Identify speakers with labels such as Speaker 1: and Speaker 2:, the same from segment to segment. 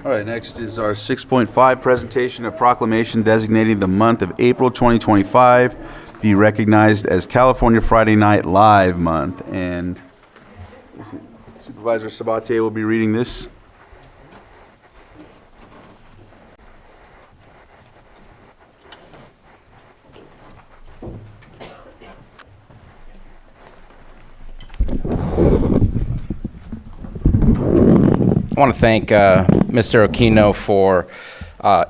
Speaker 1: All right, next is our 6.5 presentation of proclamation designating the month of April 2025 be recognized as California Friday Night Live Month. And Supervisor Sabatier will be reading this.
Speaker 2: I want to thank Mr. Aquino for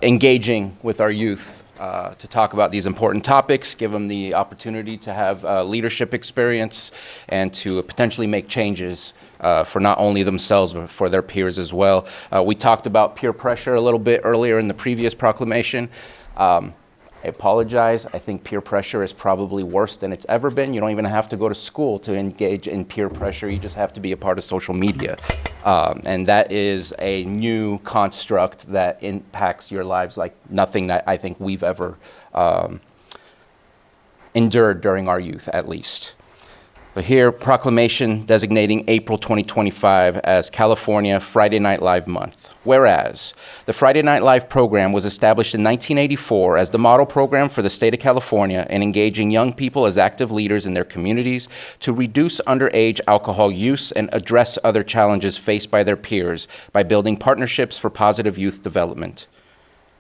Speaker 2: engaging with our youth to talk about these important topics, give them the opportunity to have leadership experience and to potentially make changes for not only themselves but for their peers as well. We talked about peer pressure a little bit earlier in the previous proclamation. I apologize. I think peer pressure is probably worse than it's ever been. You don't even have to go to school to engage in peer pressure. You just have to be a part of social media. And that is a new construct that impacts your lives like nothing that I think we've ever endured during our youth, at least. But here, proclamation designating April 2025 as California Friday Night Live Month. Whereas, the Friday Night Live program was established in 1984 as the model program for the state of California in engaging young people as active leaders in their communities to reduce underage alcohol use and address other challenges faced by their peers by building partnerships for positive youth development.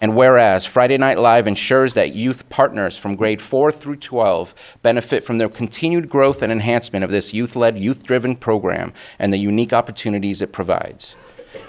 Speaker 2: And whereas Friday Night Live ensures that youth partners from grade 4 through 12 benefit from their continued growth and enhancement of this youth-led, youth-driven program and the unique opportunities it provides.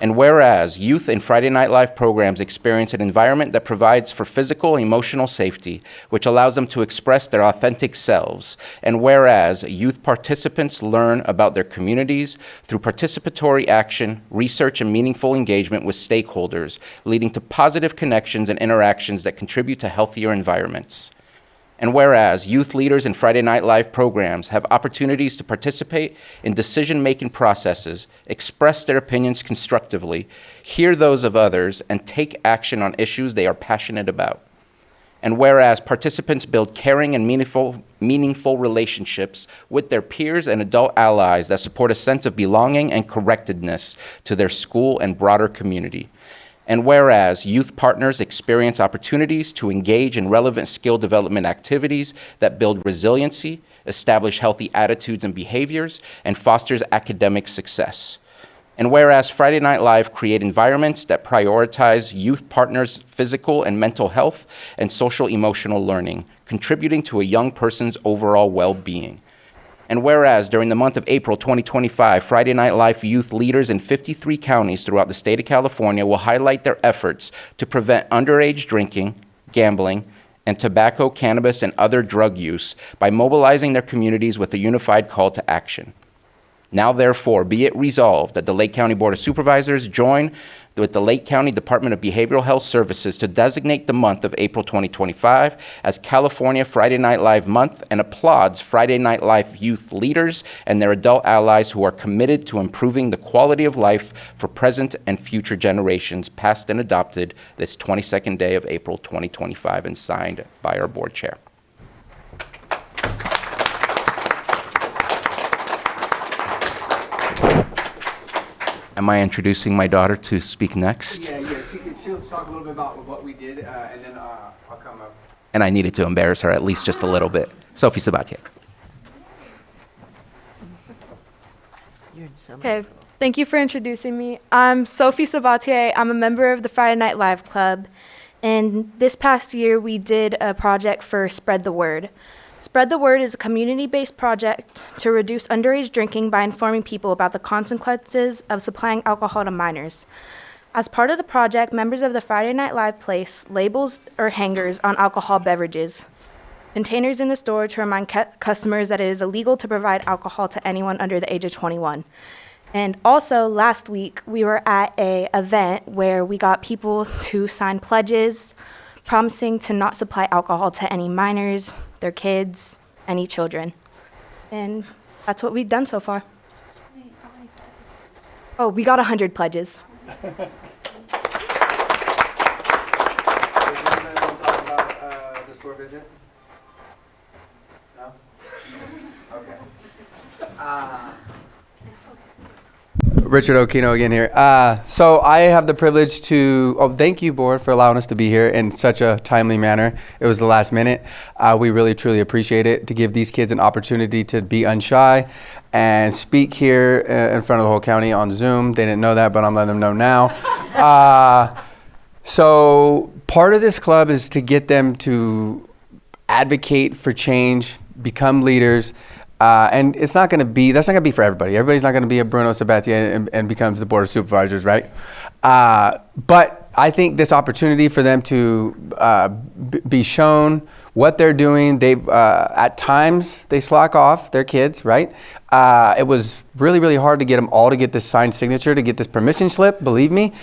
Speaker 2: And whereas youth in Friday Night Live programs experience an environment that provides for physical and emotional safety, which allows them to express their authentic selves. And whereas youth participants learn about their communities through participatory action, research, and meaningful engagement with stakeholders, leading to positive connections and interactions that contribute to healthier environments. And whereas youth leaders in Friday Night Live programs have opportunities to participate in decision-making processes, express their opinions constructively, hear those of others, and take action on issues they are passionate about. And whereas participants build caring and meaningful relationships with their peers and adult allies that support a sense of belonging and connectedness to their school and broader community. And whereas youth partners experience opportunities to engage in relevant skill development activities that build resiliency, establish healthy attitudes and behaviors, and fosters academic success. And whereas Friday Night Live create environments that prioritize youth partners' physical and mental health and social emotional learning, contributing to a young person's overall well-being. And whereas during the month of April 2025, Friday Night Live youth leaders in 53 counties throughout the state of California will highlight their efforts to prevent underage drinking, gambling, and tobacco, cannabis, and other drug use by mobilizing their communities with a unified call to action. Now, therefore, be it resolved that the Lake County Board of Supervisors join with the Lake County Department of Behavioral Health Services to designate the month of April 2025 as California Friday Night Live Month and applauds Friday Night Live youth leaders and their adult allies who are committed to improving the quality of life for present and future generations, passed and adopted this 22nd day of April 2025 and signed by our board chair. Am I introducing my daughter to speak next?
Speaker 3: Yeah, she'll talk a little bit about what we did, and then I'll come up.
Speaker 2: And I needed to embarrass her at least just a little bit. Sophie Sabatier.
Speaker 4: Okay, thank you for introducing me. I'm Sophie Sabatier. I'm a member of the Friday Night Live Club. And this past year, we did a project for Spread the Word. Spread the Word is a community-based project to reduce underage drinking by informing people about the consequences of supplying alcohol to minors. As part of the project, members of the Friday Night Live place labels or hangers on alcohol beverages, containers in the store to remind customers that it is illegal to provide alcohol to anyone under the age of 21. And also, last week, we were at an event where we got people to sign pledges promising to not supply alcohol to any minors, their kids, any children. And that's what we've done so far. Oh, we got 100 pledges.
Speaker 3: Does anybody want to talk about the store visit? No? Okay.
Speaker 5: Richard Okino again here. So I have the privilege to, thank you, board, for allowing us to be here in such a timely manner. It was the last minute. We really, truly appreciate it, to give these kids an opportunity to be unshy and speak here in front of the whole county on Zoom. They didn't know that, but I'm letting them know now. So part of this club is to get them to advocate for change, become leaders. And that's not going to be for everybody. Everybody's not going to be a Bruno Sabatier and becomes the board of supervisors, right? But I think this opportunity for them to be shown what they're doing, at times they slack off, they're kids, right? It was really, really hard to get them all to get this signed signature, to get this permission slip, believe me.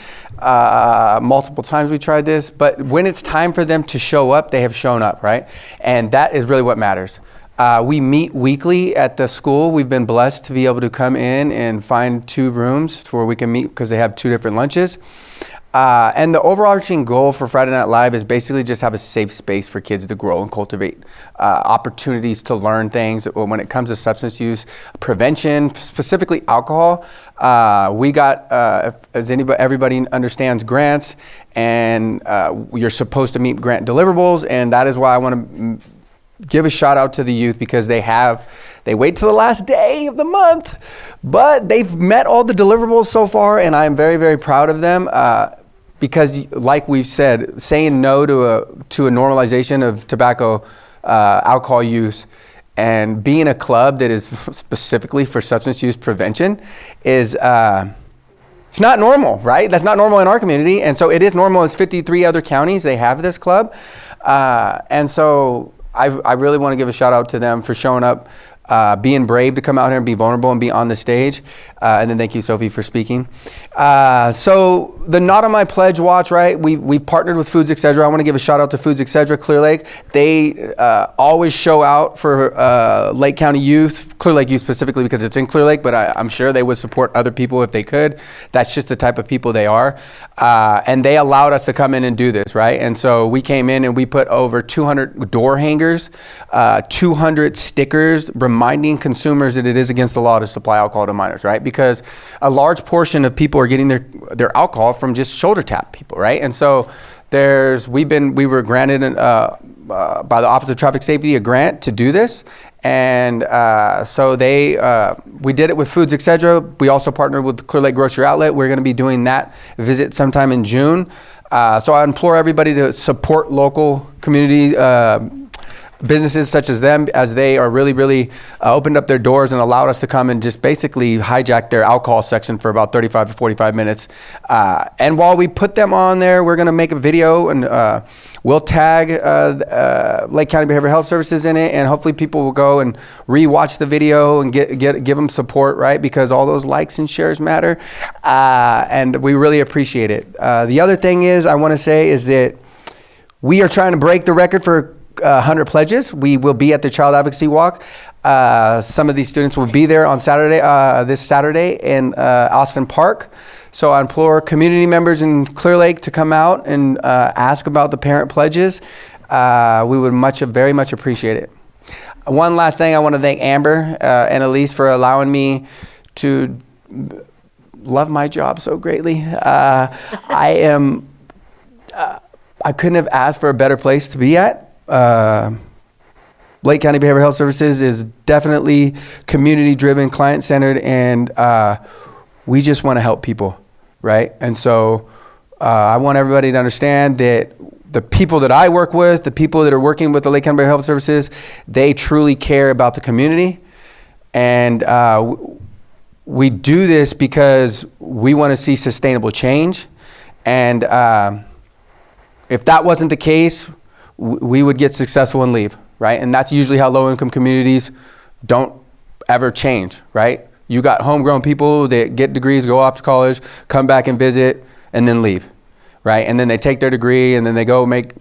Speaker 5: Multiple times we tried this, but when it's time for them to show up, they have shown up, right? And that is really what matters. We meet weekly at the school. We've been blessed to be able to come in and find 2 rooms where we can meet because they have 2 different lunches. And the overarching goal for Friday Night Live is basically just have a safe space for kids to grow and cultivate opportunities to learn things when it comes to substance use prevention, specifically alcohol. We got, as everybody understands, grants, and you're supposed to meet grant deliverables, and that is why I want to give a shout out to the youth, because they wait till the last day of the month, but they've met all the deliverables so far, and I am very, very proud of them. Because, like we've said, saying no to a normalization of tobacco, alcohol use, and being a club that is specifically for substance use prevention is it's not normal, right? That's not normal in our community, and so it is normal. It's 53 other counties they have this club, and so I really want to give a shout out to them for showing up, being brave to come out here and be vulnerable and be on the stage. And then thank you, Sophie, for speaking. So the Not on My Pledge Watch, right? We partnered with Foods Etc. I want to give a shout out to Foods Etc. Clear Lake. They always show out for Lake County youth, Clear Lake youth specifically because it's in Clear Lake, but I'm sure they would support other people if they could. That's just the type of people they are. And they allowed us to come in and do this, right? And so we came in and we put over 200 door hangers, 200 stickers reminding consumers that it is against the law to supply alcohol to minors, right? Because a large portion of people are getting their alcohol from just shoulder tap people, right? And so we were granted by the Office of Traffic Safety a grant to do this, and so we did it with Foods Etc. We also partnered with Clear Lake Grocery Outlet. We're going to be doing that visit sometime in June. So I implore everybody to support local community businesses such as them, as they are really, really opened up their doors and allowed us to come and just basically hijack their alcohol section for about 35 to 45 minutes. And while we put them on there, we're going to make a video, and we'll tag Lake County Behavioral Health Services in it, and hopefully people will go and re-watch the video and give them support, right? Because all those likes and shares matter, and we really appreciate it. The other thing I want to say is that we are trying to break the record for 100 pledges. We will be at the Child Advocacy Walk. Some of these students will be there on Saturday, this Saturday in Austin Park. So I implore community members in Clear Lake to come out and ask about the parent pledges. We would very much appreciate it. One last thing, I want to thank Amber and Elise for allowing me to love my job so greatly. I couldn't have asked for a better place to be at. Lake County Behavioral Health Services is definitely community-driven, client-centered, and we just want to help people, right? And so I want everybody to understand that the people that I work with, the people that are working with the Lake County Behavioral Health Services, they truly care about the community, and we do this because we want to see sustainable change. And if that wasn't the case, we would get successful and leave, right? And that's usually how low-income communities don't ever change, right? You got homegrown people that get degrees, go off to college, come back and visit, and then leave, right? And then they take their degree, and then they go make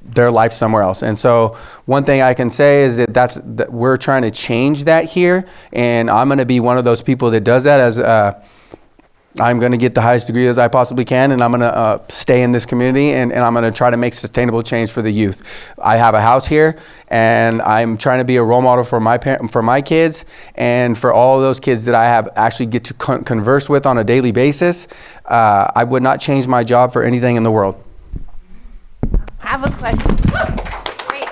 Speaker 5: their life somewhere else. And so one thing I can say is that we're trying to change that here, and I'm going to be one of those people that does that. As I'm going to get the highest degree as I possibly can, and I'm going to stay in this community, and I'm going to try to make sustainable change for the youth. I have a house here, and I'm trying to be a role model for my kids, and for all of those kids that I have actually get to converse with on a daily basis. I would not change my job for anything in the world.
Speaker 6: I have a question. Wait.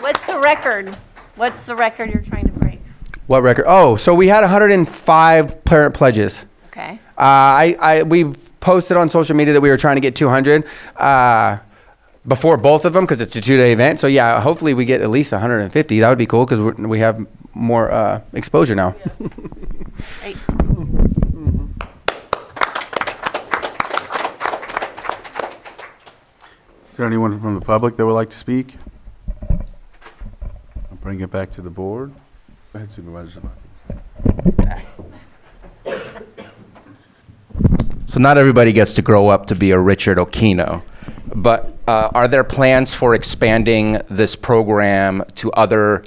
Speaker 6: What's the record? What's the record you're trying to break?
Speaker 5: What record? Oh, so we had 105 parent pledges.
Speaker 6: Okay.
Speaker 5: We posted on social media that we were trying to get 200 before both of them because it's a 2-day event. So yeah, hopefully we get at least 150. That would be cool because we have more exposure now.
Speaker 6: Great.
Speaker 1: Is there anyone from the public that would like to speak? I'll bring it back to the board. Go ahead, Supervisor Tues.
Speaker 2: So not everybody gets to grow up to be a Richard Okino, but are there plans for expanding this program to other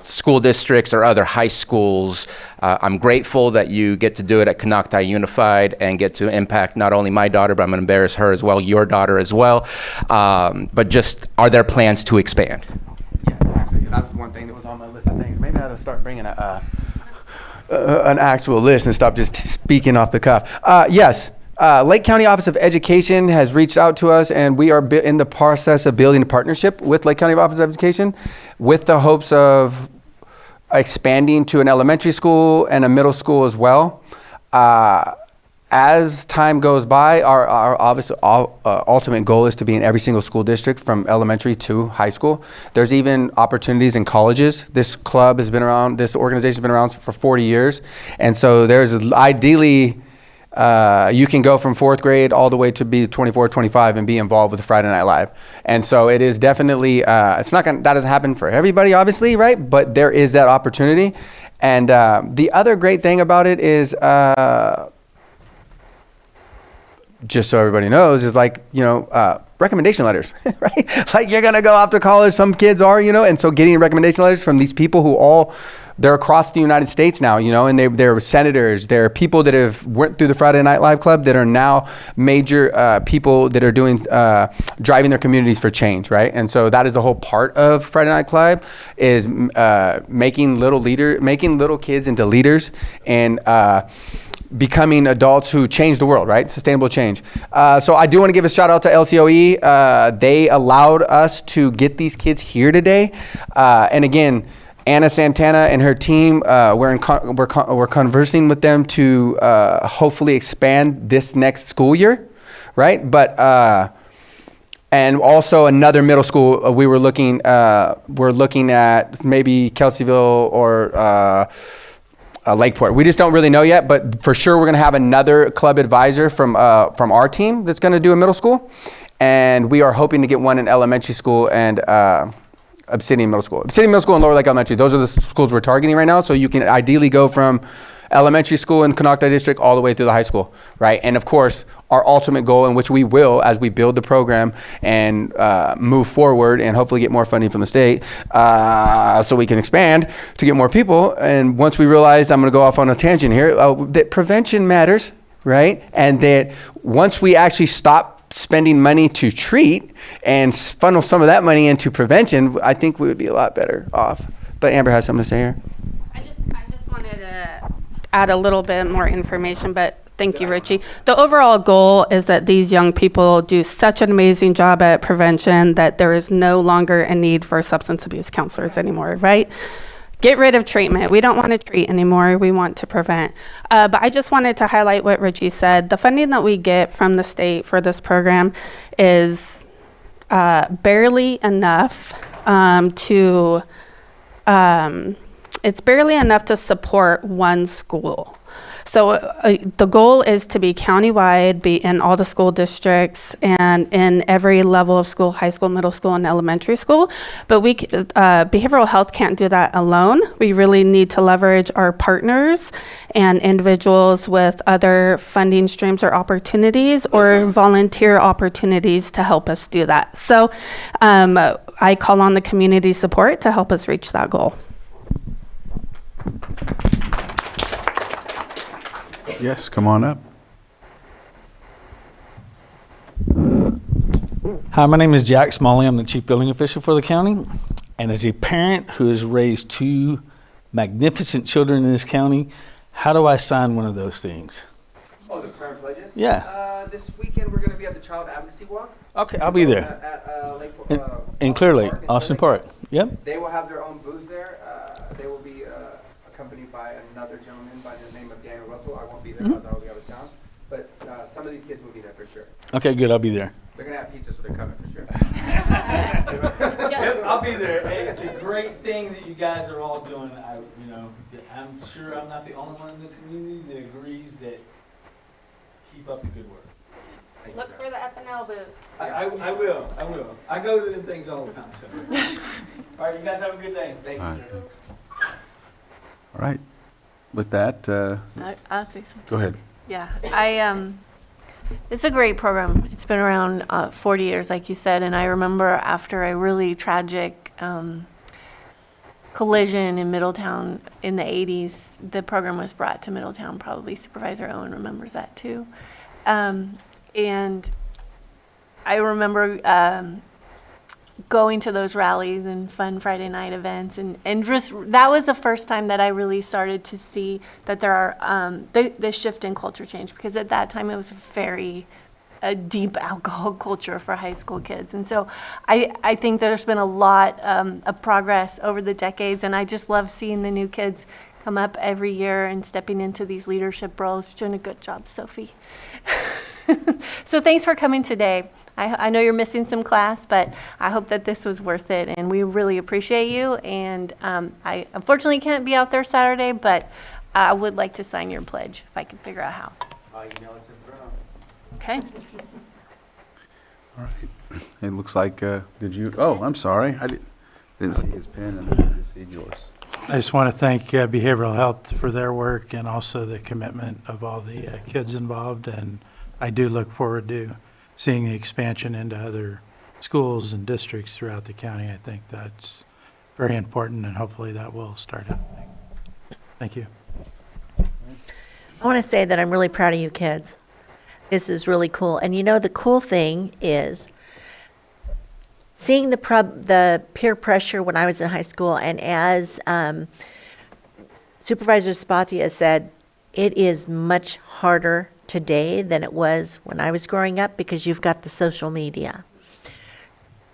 Speaker 2: school districts or other high schools? I'm grateful that you get to do it at Canocti Unified and get to impact not only my daughter, but I'm going to embarrass her as well, your daughter as well. But just, are there plans to expand?
Speaker 5: Yes, actually, that's one thing that was on my list of things. Maybe I ought to start bringing an actual list and stop just speaking off the cuff. Yes. Lake County Office of Education has reached out to us, and we are in the process of building a partnership with Lake County Office of Education with the hopes of expanding to an elementary school and a middle school as well. As time goes by, our ultimate goal is to be in every single school district from elementary to high school. There's even opportunities in colleges. This club has been around, this organization has been around for 40 years. And so there's ideally, you can go from 4th grade all the way to be 24, 25 and be involved with Friday Night Live. And so it is definitely, it's not gonna, that doesn't happen for everybody, obviously, right? But there is that opportunity. And the other great thing about it is, just so everybody knows, is like, recommendation letters, right? Like you're gonna go off to college, some kids are, and so getting recommendation letters from these people who they're across the United States now, and they're senators, they're people that have went through the Friday Night Live Club that are now major people that are doing, driving their communities for change, right? And so that is the whole part of Friday Night Club is making little kids into leaders and becoming adults who change the world, right? Sustainable change. So I do want to give a shout out to LCOE. They allowed us to get these kids here today. And again, Anna Santana and her team, we're conversing with them to hopefully expand this next school year, right? But and also another middle school. We're looking at maybe Kelseyville or Lakeport. We just don't really know yet, but for sure we're going to have another club advisor from our team that's going to do a middle school, and we are hoping to get one in elementary school and Obsidian Middle School. Obsidian Middle School and Lower Lake Elementary. Those are the schools we're targeting right now. So you can ideally go from elementary school in Canocti District all the way through the high school, right? And of course, our ultimate goal, in which we will, as we build the program and move forward and hopefully get more funding from the state, so we can expand to get more people. And once we realize, I'm going to go off on a tangent here, that prevention matters, right? And that once we actually stop spending money to treat and funnel some of that money into prevention, I think we would be a lot better off. But Amber has something to say here.
Speaker 7: I just wanted to add a little bit more information, but thank you, Richie. The overall goal is that these young people do such an amazing job at prevention that there is no longer a need for substance abuse counselors anymore, right? Get rid of treatment. We don't want to treat anymore. We want to prevent. But I just wanted to highlight what Richie said. The funding that we get from the state for this program is barely enough it's barely enough to support one school. So the goal is to be countywide, be in all the school districts and in every level of school, high school, middle school, and elementary school. But behavioral health can't do that alone. We really need to leverage our partners and individuals with other funding streams or opportunities or volunteer opportunities to help us do that. So I call on the community support to help us reach that goal.
Speaker 1: Yes, come on up.
Speaker 8: Hi, my name is Jack Smalley. I'm the chief building official for the county. And as a parent who has raised two magnificent children in this county, how do I sign one of those things?
Speaker 3: Oh, the prayer and pledges?
Speaker 8: Yeah.
Speaker 3: This weekend, we're going to be at the Child Advocacy Walk.
Speaker 8: Okay, I'll be there.
Speaker 3: At Lake,
Speaker 8: In Clear Lake,
Speaker 3: in
Speaker 8: Austin
Speaker 3: Clear Lake.
Speaker 8: Park. Yep.
Speaker 3: They will have their own booth there. They will be accompanied by another gentleman by the name of Daniel Russell. I won't be there because I will be out of town. But some of these kids will be there for sure.
Speaker 8: Okay, good. I'll be there.
Speaker 3: They're going to have pizza, so they're coming for sure.
Speaker 8: Yep, I'll be there. Hey, it's a great thing that you guys are all doing. I'm sure I'm not the only one in the community that agrees that keep up the good work.
Speaker 7: Look for the FNL booth.
Speaker 8: I will. I go to them things all the time. So. All right, you guys have a good day.
Speaker 3: Thank
Speaker 1: All
Speaker 3: you.
Speaker 1: right. All right. With that,
Speaker 6: I'll say something.
Speaker 1: go ahead.
Speaker 6: Yeah, it's a great program. It's been around 40 years, like you said, and I remember after a really tragic collision in Middletown in the 80s, the program was brought to Middletown. Probably Supervisor Owen remembers that too. And I remember going to those rallies and fun Friday night events, and just that was the first time that I really started to see that there are the shift in culture change, because at that time it was a deep alcohol culture for high school kids. And so I think there's been a lot of progress over the decades, and I just love seeing the new kids come up every year and stepping into these leadership roles. You're doing a good job, Sophie. So thanks for coming today. I know you're missing some class, but I hope that this was worth it, and we really appreciate you. And I unfortunately can't be out there Saturday, but I would like to sign your pledge if I can figure out how.
Speaker 3: Email us in Bruno.
Speaker 6: Okay?
Speaker 1: All right. It looks like, did you, oh, I'm sorry. I didn't see his pen and I just see yours.
Speaker 9: I just want to thank Behavioral Health for their work and also the commitment of all the kids involved. And I do look forward to seeing the expansion into other schools and districts throughout the county. I think that's very important, and hopefully that will start happening. Thank you.
Speaker 10: I want to say that I'm really proud of you kids. This is really cool. And you know, the cool thing is seeing the peer pressure when I was in high school, and as Supervisor Spatia said, it is much harder today than it was when I was growing up because you've got the social media.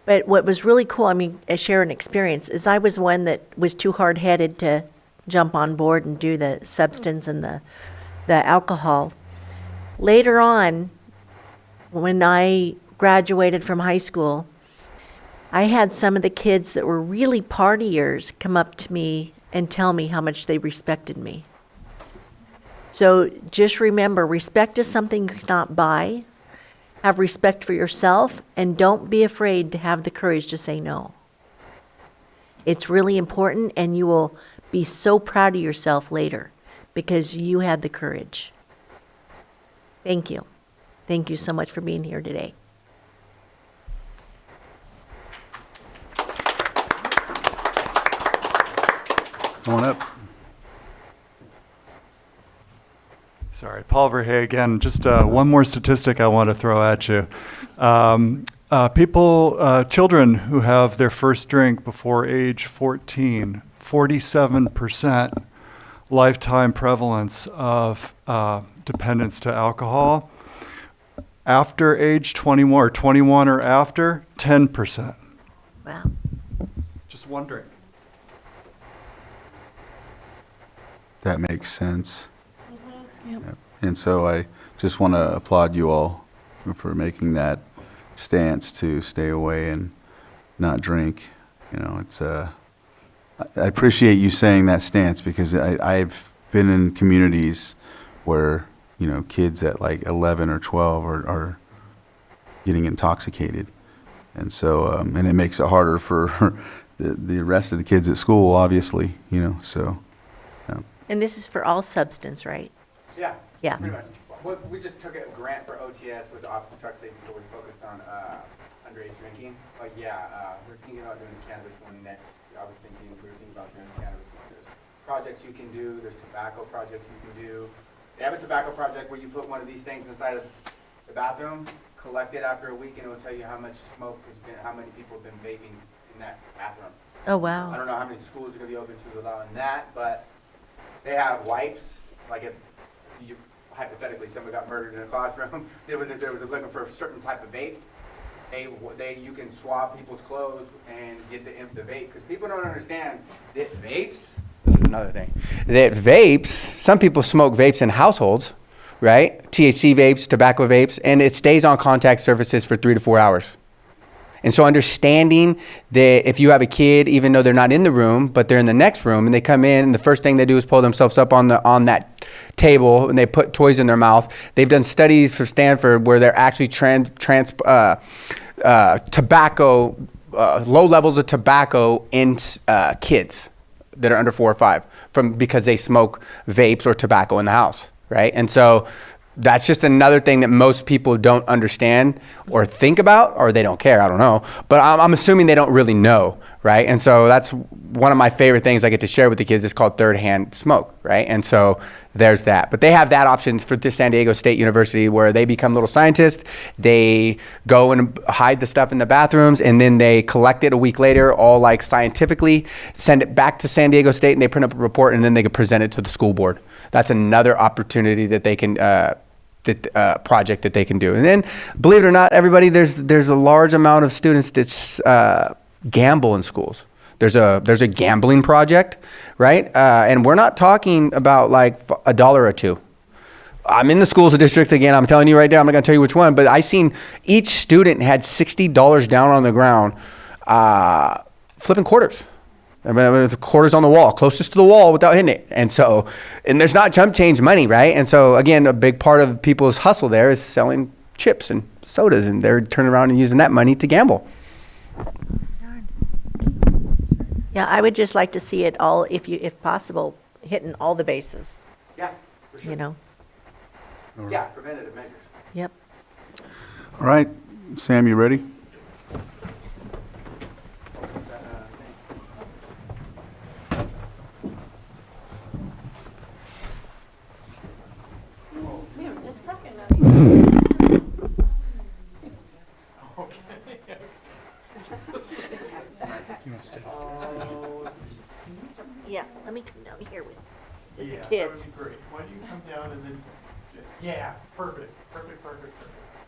Speaker 10: But what was really cool, I share an experience, is I was one that was too hard-headed to jump on board and do the substance and the alcohol. Later on, when I graduated from high school, I had some of the kids that were really partiers come up to me and tell me how much they respected me. So just remember, respect is something you cannot buy. Have respect for yourself, and don't be afraid to have the courage to say no. It's really important, and you will be so proud of yourself later because you had the courage. Thank you. Thank you so much for being here today.
Speaker 1: Come on up.
Speaker 11: Sorry, Paul Verhey again. Just one more statistic I want to throw at you. Children who have their first drink before age 14, 47% lifetime prevalence of dependence to alcohol. After age 21 or 21 or after, 10%.
Speaker 10: Wow.
Speaker 11: Just wondering.
Speaker 1: That makes sense. Yep. And so I just want to applaud you all for making that stance to stay away and not drink. You know, it's I appreciate you saying that stance, because I've been in communities where, you know, kids at like 11 or 12 are getting intoxicated. And so, and it makes it harder for the rest of the kids at school, obviously, you know, so.
Speaker 10: And this is for all substance, right?
Speaker 3: Yeah.
Speaker 10: Yeah.
Speaker 3: Pretty much. We just took a grant for OTS with the Office of Truck Safety, so we're focused on underage drinking. But yeah, we're thinking about doing the cannabis one next. I was thinking we were thinking about doing the cannabis one. There's projects you can do. There's tobacco projects you can do. They have a tobacco project where you put one of these things inside of the bathroom, collect it after a week, and it'll tell you how much smoke has been, how many people have been vaping in that bathroom.
Speaker 10: Oh,
Speaker 3: I
Speaker 10: wow.
Speaker 3: don't know how many schools are gonna be open to allowing that, but they have wipes, like if you, hypothetically, someone got murdered in a classroom, there was looking for a certain type of vape, you can swab people's clothes and get the vape, because people don't understand that vapes.
Speaker 5: This is another thing. That vapes, some people smoke vapes in households, right? THC vapes, tobacco vapes, and it stays on contact surfaces for 3 to 4 hours. And so understanding that if you have a kid, even though they're not in the room, but they're in the next room, and they come in, and the first thing they do is pull themselves up on that table, and they put toys in their mouth. They've done studies for Stanford where they're actually tobacco, low levels of tobacco in kids that are under 4 or 5 because they smoke vapes or tobacco in the house, right? And so that's just another thing that most people don't understand or think about, or they don't care, I don't know. But I'm assuming they don't really know, right? And so that's one of my favorite things I get to share with the kids. It's called third-hand smoke, right? And so there's that. But they have that option for the San Diego State University where they become little scientists. They go and hide the stuff in the bathrooms, and then they collect it a week later, all like scientifically, send it back to San Diego State, and they print up a report, and then they can present it to the school board. That's another opportunity that they can project that they can do. And then, believe it or not, everybody, there's a large amount of students that gamble in schools. There's a gambling project, right? And we're not talking about like $1 or $2. I'm in the schools district again. I'm telling you right now. I'm not going to tell you which one, but I seen each student had $60 down on the ground, flipping quarters. I mean, the quarters on the wall, closest to the wall without hitting it. And there's not chump change money, right? And so, again, a big part of people's hustle there is selling chips and sodas, and they're turning around and using that money to gamble.
Speaker 10: Yeah, I would just like to see it all, if possible, hitting all the bases,
Speaker 3: Yeah, for sure.
Speaker 10: you know?
Speaker 3: Yeah, preventative measures.
Speaker 10: Yep.
Speaker 1: All right, Sam, you ready?
Speaker 10: Yeah, let me come down here with the
Speaker 9: Yeah,
Speaker 10: kids.
Speaker 9: that would be great. Why don't you come down and then, yeah, perfect.